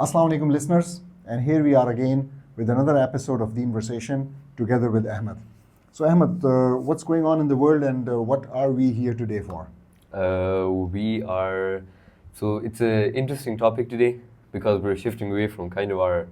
Assalamu alaikum listeners, and here we are again with another episode of Deenversation together with Ahmed. So Ahmed, what's going on in the world and what are we here today for? So it's an interesting topic today because we're shifting away from kind of our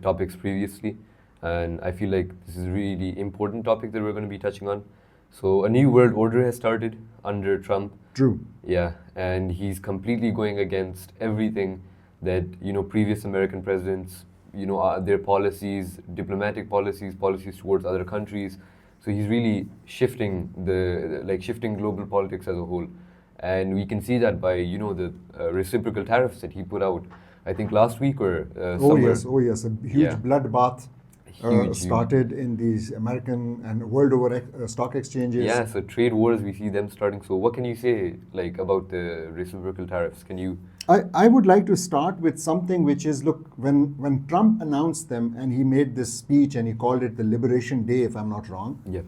topics previously, and I feel like this is a really important topic that we're going to be touching on. So a new world order has started under Trump. True. Yeah, and he's completely going against everything that, previous American presidents, their policies, diplomatic policies towards other countries. So he's really shifting shifting global politics as a whole. And we can see that by, the reciprocal tariffs that he put out, I think last week or somewhere. Oh yes, a huge bloodbath Huge. started in these American and world over stock exchanges. Yeah, so trade wars, we see them starting. So what can you say about the reciprocal tariffs? Can you... I would like to start with something which is, look, when Trump announced them and he made this speech and he called it the Liberation Day, if I'm not wrong. Yeah.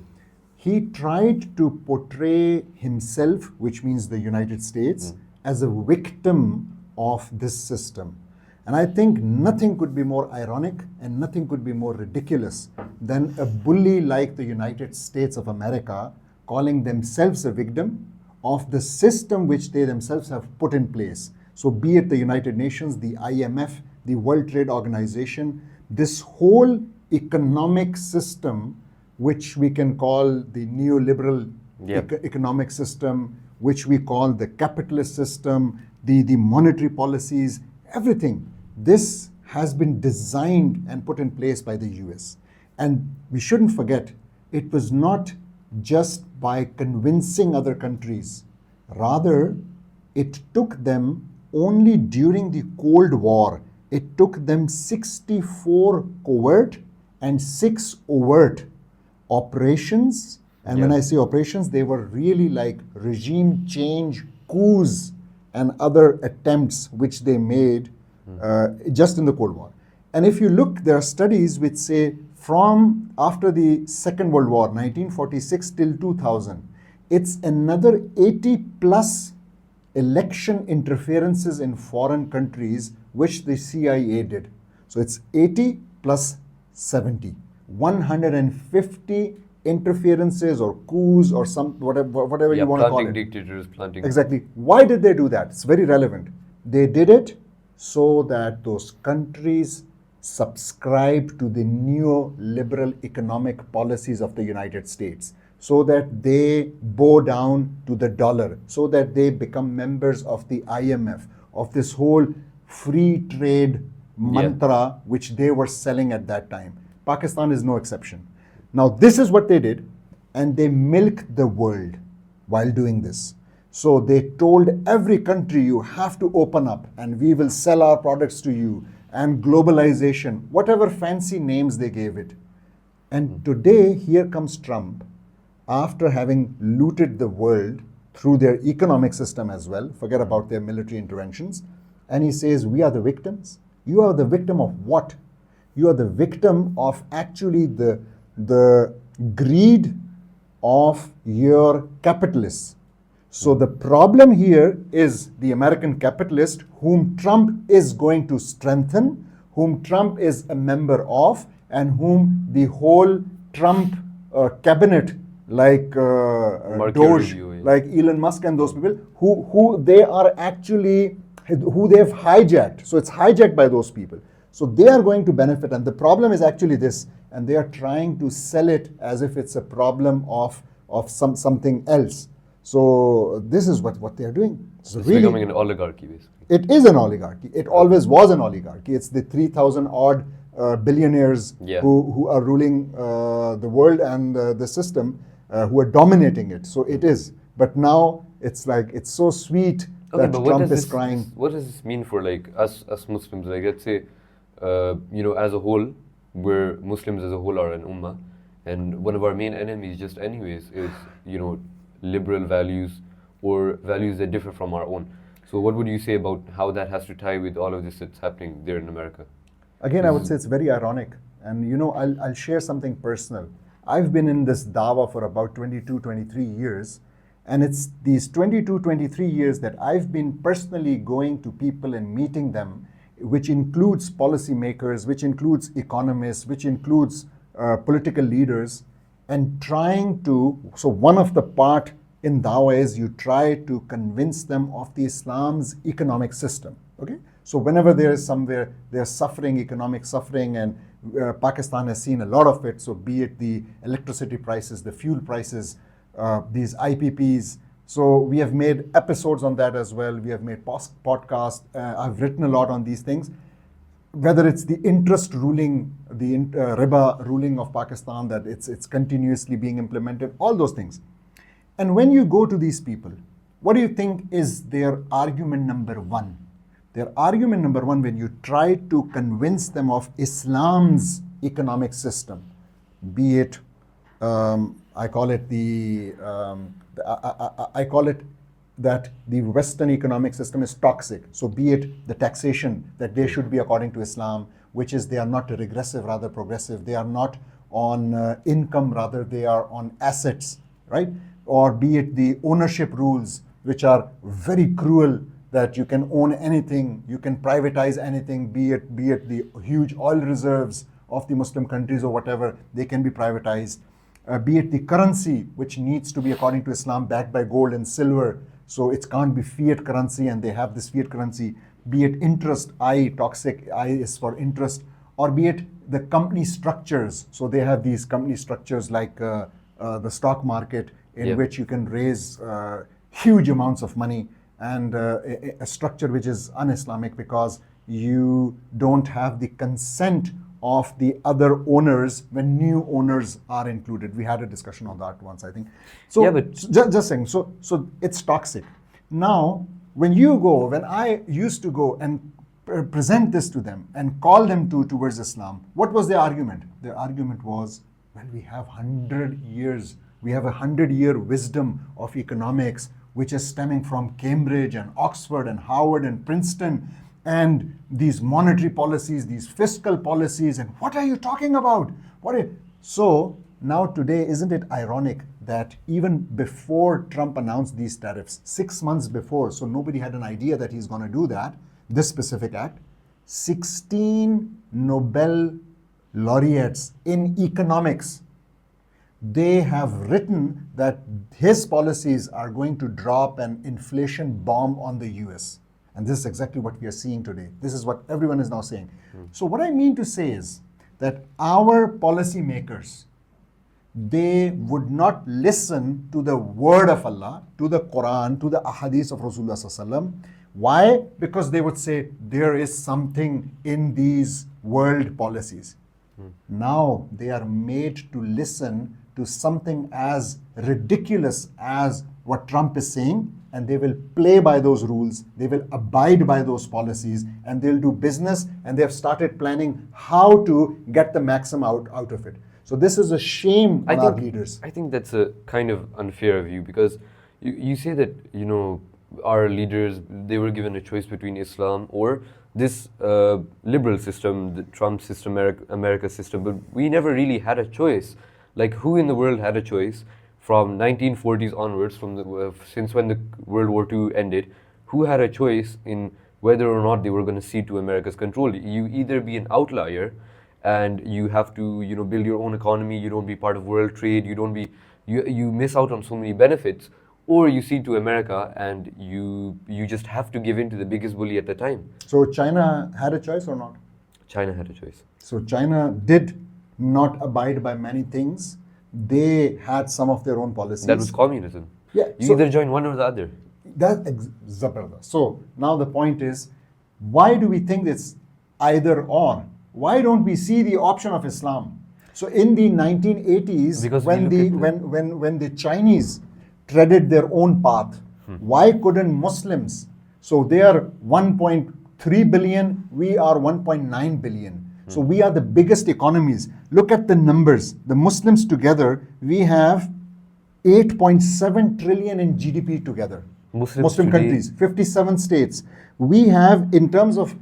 He tried to portray himself, which means the United States, as a victim of this system. And I think nothing could be more ironic and nothing could be more ridiculous than a bully like the United States of America calling themselves a victim of the system which they themselves have put in place. So be it the United Nations, the IMF, the World Trade Organization, this whole economic system, which we can call the neoliberal economic system, which we call the capitalist system, the monetary policies, everything. This has been designed and put in place by the US. And we shouldn't forget, it was not just by convincing other countries. Rather, it took them only during the Cold War. It took them 64 covert and 6 overt operations. And when I say operations, they were really like regime change coups and other attempts which they made just in the Cold War. And if you look, there are studies which say from after the Second World War, 1946 till 2000, it's another 80 plus election interferences in foreign countries which the CIA did. So it's 80 plus 70, 150 interferences or coups or whatever you want to call it. Dictators, planting. Exactly. Why did they do that? It's very relevant. They did it so that those countries subscribe to the neoliberal economic policies of the United States, so that they bow down to the dollar, so that they become members of the IMF, of this whole free trade mantra which they were selling at that time. Pakistan is no exception. Now, this is what they did, and they milked the world while doing this. So they told every country, you have to open up and we will sell our products to you, and globalization, whatever fancy names they gave it. And today, here comes Trump, after having looted the world through their economic system as well, forget about their military interventions, and he says, we are the victims. You are the victim of what? You are the victim of actually the greed of your capitalists. So the problem here is the American capitalist, whom Trump is going to strengthen, whom Trump is a member of, and whom the whole Trump cabinet, like Doge, like Elon Musk and those people, who they are actually, who they have hijacked. So it's hijacked by those people. So they are going to benefit, and the problem is actually this, and they are trying to sell it as if it's a problem of something else. So this is what they are doing. So it's really becoming an oligarchy, basically. It is an oligarchy. It always was an oligarchy. It's the 3,000 odd billionaires who are ruling the world and the system, who are dominating it. So it is. But now it's like, it's so sweet that Trump is crying. What does this mean for us Muslims? Like, let's say, as a whole, we're Muslims as a whole are an ummah, and one of our main enemies just anyways is, liberal values or values that differ from our own. So what would you say about how that has to tie with all of this that's happening there in America? Again, I would say it's very ironic. And I'll share something personal. I've been in this dawah for about 22, 23 years. And it's these 22, 23 years that I've been personally going to people and meeting them which includes policymakers, which includes economists, which includes political leaders, and trying to, so one of the part in Dawah is you try to convince them of the Islam's economic system. Okay, so whenever there is somewhere they're suffering, economic suffering, and Pakistan has seen a lot of it. So be it the electricity prices, the fuel prices, these IPPs. So we have made episodes on that as well. We have made podcasts. I've written a lot on these things. Whether it's the interest ruling, the riba ruling of Pakistan, that it's continuously being implemented, all those things. And when you go to these people, what do you think is their argument number one? Their argument number one, when you try to convince them of Islam's economic system, be it, I call it that the Western economic system is toxic. So be it the taxation, that they should be according to Islam, which is they are not regressive, rather progressive. They are not on income, rather they are on assets, right? Or be it the ownership rules, which are very cruel, that you can own anything, you can privatize anything, be it the huge oil reserves of the Muslim countries or whatever, they can be privatized. Be it the currency, which needs to be according to Islam backed by gold and silver, so it can't be fiat currency, and they have this fiat currency. Be it interest, toxic, I is for interest, or be it the company structures. So they have these company structures like the stock market, in which you can raise huge amounts of money, and a structure which is un-Islamic because you don't have the consent of the other owners when new owners are included. We had a discussion on that once, I think. So Yeah, but just saying, so it's toxic. Now, when I used to go and present this to them and call them towards Islam, what was their argument? Their argument was, well, we have 100 years, we have 100-year wisdom of economics, which is stemming from Cambridge and Oxford and Harvard and Princeton, and these monetary policies, these fiscal policies, and what are you talking about? So now today, isn't it ironic that even before Trump announced these tariffs, 6 months before, so nobody had an idea that he's going to do that, this specific act, 16 Nobel laureates in economics, they have written that his policies are going to drop an inflation bomb on the US. And this is exactly what we are seeing today. This is what everyone is now saying. So what I mean to say is that our policymakers, they would not listen to the word of Allah, to the Quran, to the ahadith of Rasulullah Sallallahu Alaihi Wasallam. Why? Because they would say there is something in these world policies. Now they are made to listen to something as ridiculous as what Trump is saying, and they will play by those rules, they will abide by those policies, and they'll do business, and they have started planning how to get the maximum out of it. So this is a shame on our leaders. I think that's a kind of unfair view, because you say that, our leaders, they were given a choice between Islam or this liberal system, the Trump system, America system, but we never really had a choice. Like, who in the world had a choice from 1940s onwards, since when the World War II ended? Who had a choice in whether or not they were going to cede to America's control? You either be an outlier and you have to, build your own economy. You don't be part of world trade. You miss out on so many benefits, or you cede to America and you just have to give in to the biggest bully at the time. So China had a choice or not? China had a choice. So China did not abide by many things. They had some of their own policies. That was communism. Yeah, you either join one or the other. That's Zabardast. So now the point is, why do we think it's either or? Why don't we see the option of Islam? So in the 1980s, Because when the Chinese treaded their own path, why couldn't Muslims? So they are 1.3 billion, we are 1.9 billion. So we are the biggest economies. Look at the numbers. The Muslims together, we have 8.7 trillion in GDP together. Muslim countries, 57 states. We have, in terms of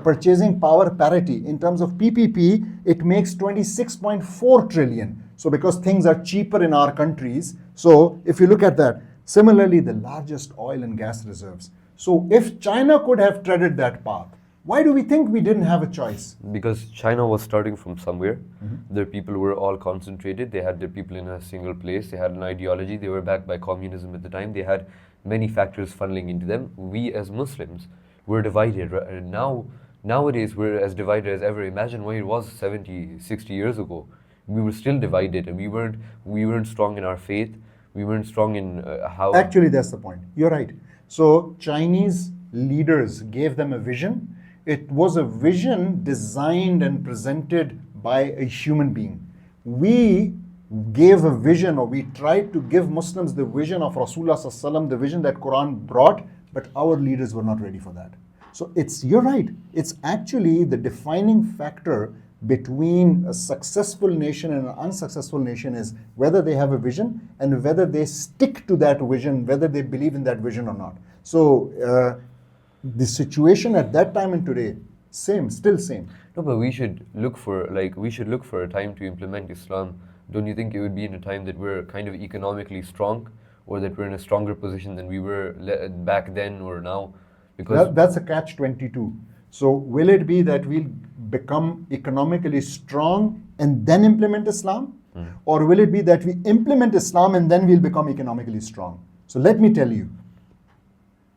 purchasing power parity, in terms of PPP, it makes 26.4 trillion. So because things are cheaper in our countries, so if you look at that, similarly, the largest oil and gas reserves. So if China could have treaded that path, Why do we think we didn't have a choice? Because China was starting from somewhere. Mm-hmm. Their people were all concentrated. They had their people in a single place. They had an ideology. They were backed by communism at the time. They had many factors funneling into them. We as Muslims were divided. Nowadays, we're as divided as ever. Imagine when it was 70, 60 years ago. We were still divided, and we weren't strong in our faith. We weren't strong in how. Actually, that's the point. You're right. So Chinese leaders gave them a vision. It was a vision designed and presented by a human being. We gave a vision, or we tried to give Muslims the vision of Rasulullah Sallallahu Alaihi Wasallam, the vision that Quran brought, but our leaders were not ready for that. So you're right. It's actually the defining factor between a successful nation and an unsuccessful nation is whether they have a vision and whether they stick to that vision, whether they believe in that vision or not. So the situation at that time and today, still same. No, but we should look for a time to implement Islam. Don't you think it would be in a time that we're kind of economically strong, or that we're in a stronger position than we were back then or now? Because that's a catch-22. So will it be that we'll become economically strong and then implement Islam? Or will it be that we implement Islam and then we'll become economically strong? So let me tell you,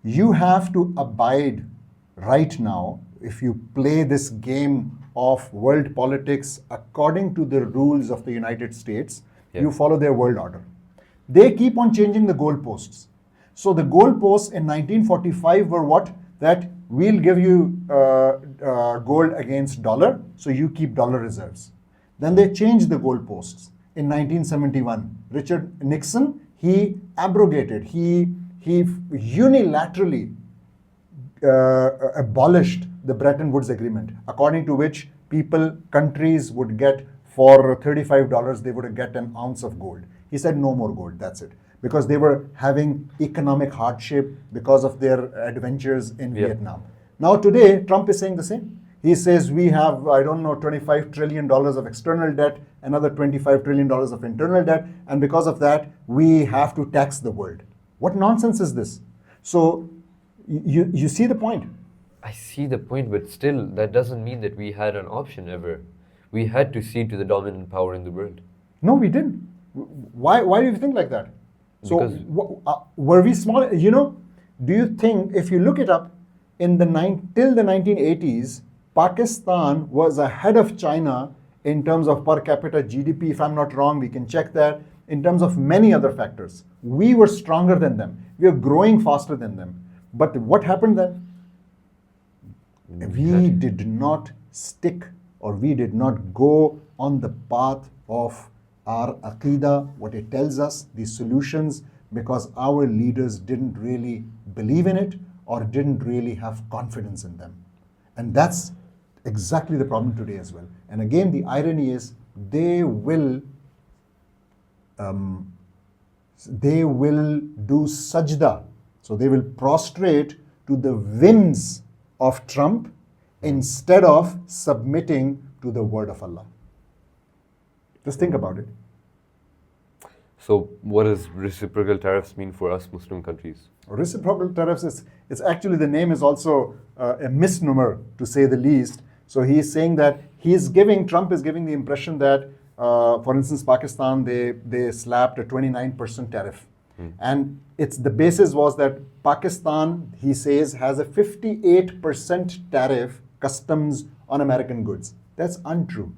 you have to abide right now. If you play this game of world politics according to the rules of the United States, you follow their world order. They keep on changing the goalposts. So the goalposts in 1945 were what? That we'll give you gold against dollar, so you keep dollar reserves. Then they changed the goalposts in 1971. Richard Nixon, he abrogated, he unilaterally abolished the Bretton Woods Agreement, according to which countries would get, for $35, they would get an ounce of gold. He said no more gold, that's it. Because they were having economic hardship because of their adventures in Vietnam. Now today, Trump is saying the same. He says we have, $25 trillion of external debt, another $25 trillion of internal debt, and because of that, we have to tax the world. What nonsense is this? So you see the point. I see the point, but still, that doesn't mean that we had an option ever. We had to cede to the dominant power in the world. No, we didn't. Why do you think like that? So were we small? Do you think, if you look it up, till the 1980s, Pakistan was ahead of China in terms of per capita GDP. If I'm not wrong, we can check that. In terms of many other factors, we were stronger than them. We are growing faster than them. But what happened then? We did not stick, or we did not go on the path of our Aqidah, what it tells us, these solutions, because our leaders didn't really believe in it or didn't really have confidence in them. And that's exactly the problem today as well. And again, the irony is they will do sajda. So they will prostrate to the whims of Trump instead of submitting to the word of Allah. Just think about it. So what does reciprocal tariffs mean for us Muslim countries? Reciprocal tariffs it's actually, the name is also a misnomer, to say the least. So he is saying that Trump is giving the impression that, for instance, Pakistan, they slapped a 29% tariff. And the basis was that Pakistan, he says, has a 58% tariff customs on American goods. That's untrue.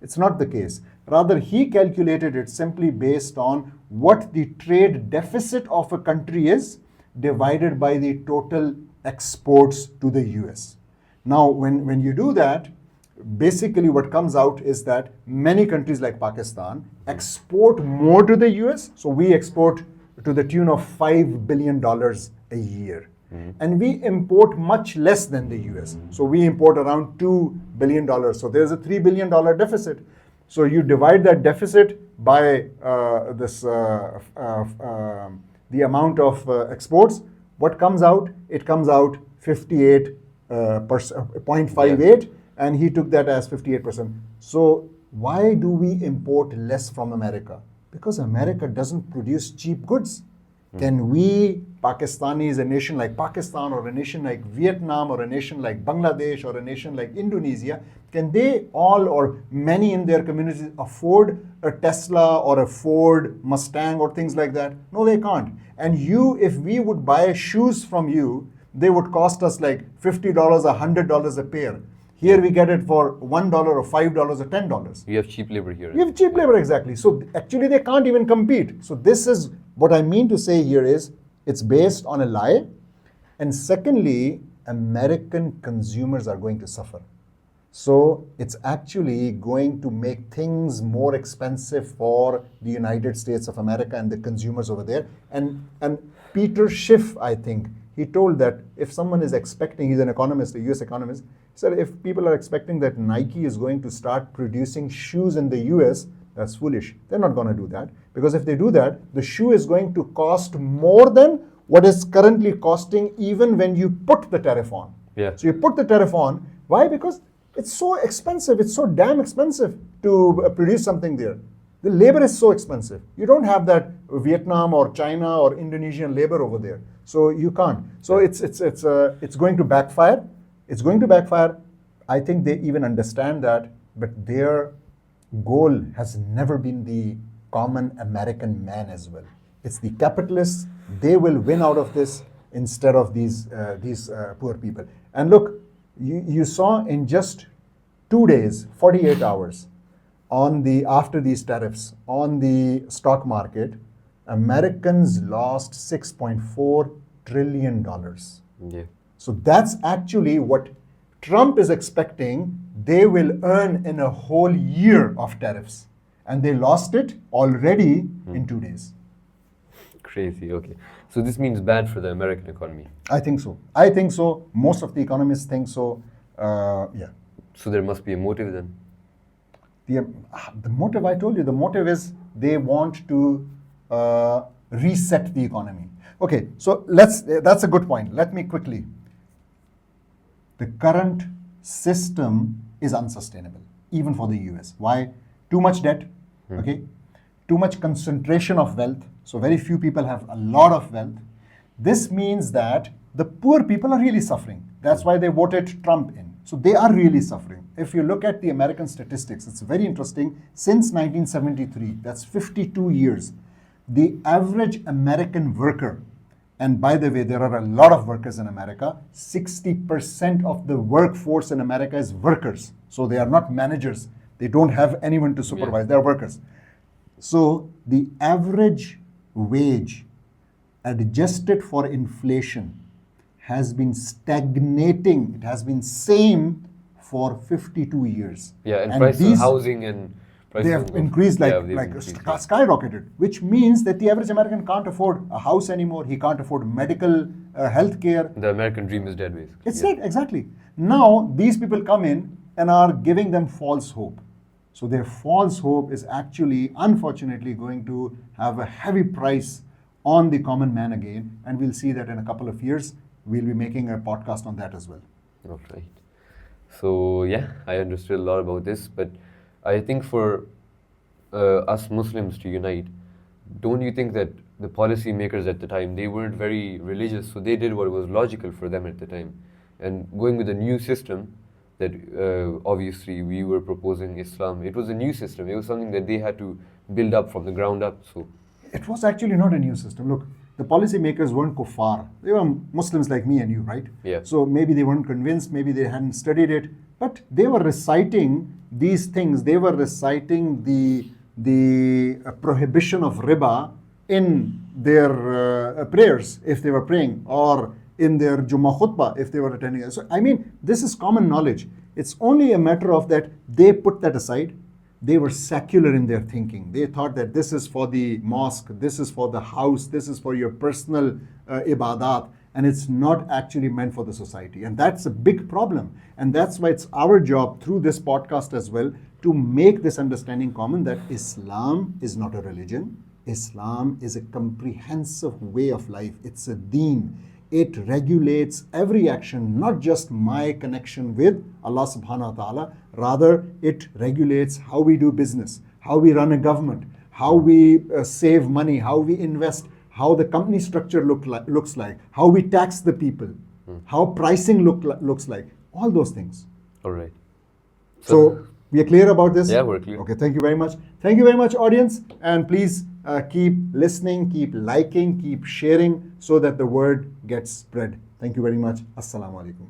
It's not the case. Rather, he calculated it simply based on what the trade deficit of a country is divided by the total exports to the US. Now, when you do that, basically what comes out is that many countries like Pakistan export more to the US. So we export to the tune of $5 billion a year. And we import much less than the US. So we import around $2 billion. So there's a $3 billion deficit. So you divide that deficit by the amount of exports. What comes out? It comes out 0.58, and he took that as 58%. So why do we import less from America? Because America doesn't produce cheap goods. Can we, Pakistanis, a nation like Pakistan or a nation like Vietnam or a nation like Bangladesh or a nation like Indonesia, can they all or many in their communities afford a Tesla or a Ford Mustang or things like that? No, they can't. And if we would buy shoes from you, they would cost us like $50, $100 a pair. Here we get it for $1 or $5 or $10. We have cheap labor here. You have cheap labor, exactly. So actually they can't even compete. So this is what I mean to say here is it's based on a lie. And secondly, American consumers are going to suffer. So it's actually going to make things more expensive for the United States of America and the consumers over there. And Peter Schiff, I think, he told that if someone is expecting, he's an economist, a US economist, he said if people are expecting that Nike is going to start producing shoes in the US, that's foolish. They're not going to do that. Because if they do that, the shoe is going to cost more than what is currently costing even when you put the tariff on. Yeah. So you put the tariff on. Why? Because it's so expensive. It's so damn expensive to produce something there. The labor is so expensive. You don't have that Vietnam or China or Indonesian labor over there. So you can't. So it's going to backfire. It's going to backfire. I think they even understand that, but their goal has never been the common American man as well. It's the capitalists. They will win out of this instead of these poor people. And look, you saw in just 2 days, 48 hours, after these tariffs on the stock market, Americans lost $6.4 trillion. Yeah. So that's actually what Trump is expecting they will earn in a whole year of tariffs. And they lost it already in 2 days. Crazy, okay. So this means bad for the American economy. I think so. I think so. Most of the economists think so. Yeah. So there must be a motive then. The motive, I told you, the motive is they want to reset the economy. Okay, so that's a good point. Let me quickly. The current system is unsustainable, even for the US. Why? Too much debt, okay? Too much concentration of wealth. So very few people have a lot of wealth. This means that the poor people are really suffering. That's why they voted Trump in. So they are really suffering. If you look at the American statistics, it's very interesting. Since 1973, that's 52 years, the average American worker, and by the way, there are a lot of workers in America, 60% of the workforce in America is workers. So they are not managers. They don't have anyone to supervise. They are workers. So the average wage adjusted for inflation has been stagnating. It has been same for 52 years. Yeah, and prices of housing and prices they have increased skyrocketed, which means that the average American can't afford a house anymore. He can't afford medical health care. The American dream is dead, basically. It's dead, exactly. Now, these people come in and are giving them false hope. So their false hope is actually, unfortunately, going to have a heavy price on the common man again. And we'll see that in a couple of years. We'll be making a podcast on that as well. All right. So, yeah, I understood a lot about this. But I think for us Muslims to unite, don't you think that the policy makers at the time, they weren't very religious, so they did what was logical for them at the time. And going with a new system, that obviously we were proposing Islam, it was a new system. It was something that they had to build up from the ground up. So it was actually not a new system. Look, the policy makers weren't kuffar. They were Muslims like me and you, right? Yeah. So maybe they weren't convinced, maybe they hadn't studied it, but they were reciting these things. They were reciting the prohibition of riba in their prayers if they were praying, or in their Jummah khutbah if they were attending it. So, I mean, this is common knowledge. It's only a matter of that they put that aside. They were secular in their thinking. They thought that this is for the mosque, this is for the house, this is for your personal ibadat, and it's not actually meant for the society. And that's a big problem. And that's why it's our job through this podcast as well to make this understanding common that Islam is not a religion. Islam is a comprehensive way of life. It's a deen. It regulates every action, not just my connection with Allah subhanahu wa ta'ala. Rather, it regulates how we do business, how we run a government, how we save money, how we invest, how the company structure looks like, how we tax the people, how pricing looks like, all those things. All right. So we are clear about this? Yeah, we're clear. Okay, thank you very much. Thank you very much, audience. And please keep listening, keep liking, keep sharing so that the word gets spread. Thank you very much. Assalamu alaikum.